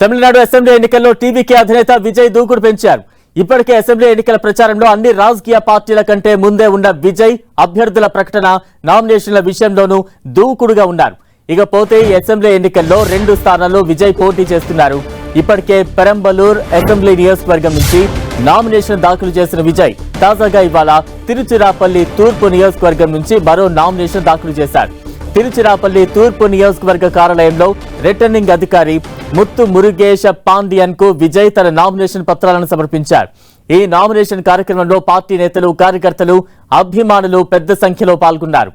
Tamil Nadu assembly ఎన్నికల్లో TVK అధినేత విజయ్ దూకుడు పెంచారు. ఇప్పటికే అసెంబ్లీ ఎన్నికల ప్రచారంలో అన్ని రాజకీయ పార్టీల కంటే ముందే ఉన్న విజయ్ అభ్యర్థుల ప్రకటన, నామినేషన్ల విషయంలోనూ దూకుడుగా ఉన్నారు. ఇకపోతే ఈ అసెంబ్లీ ఎన్నికల్లో 2 స్థానాల్లో విజయ్ పోటీ చేస్తున్నారు. ఇప్పటికే పెరంబలూర్ అసెంబ్లీ నియోజకవర్గం నుంచి నామినేషన్ దాఖలు చేసిన విజయ్ తాజాగా ఇవాళ తిరుచిరాపల్లి తూర్పు నియోజకవర్గం నుంచి మరో నామినేషన్ దాఖలు చేశారు. తిరుచిరాపల్లి తూర్పు నియోజకవర్గ కార్యాలయంలో రిటర్నింగ్ అధికారి ముత్తు మురుగేశ పాండియన్ కు విజయ్ తన నామినేషన్ పత్రాలను సమర్పించారు. ఈ నామినేషన్ కార్యక్రమంలో పార్టీ నేతలు, కార్యకర్తలు, అభిమానులు పెద్ద సంఖ్యలో పాల్గొన్నారు.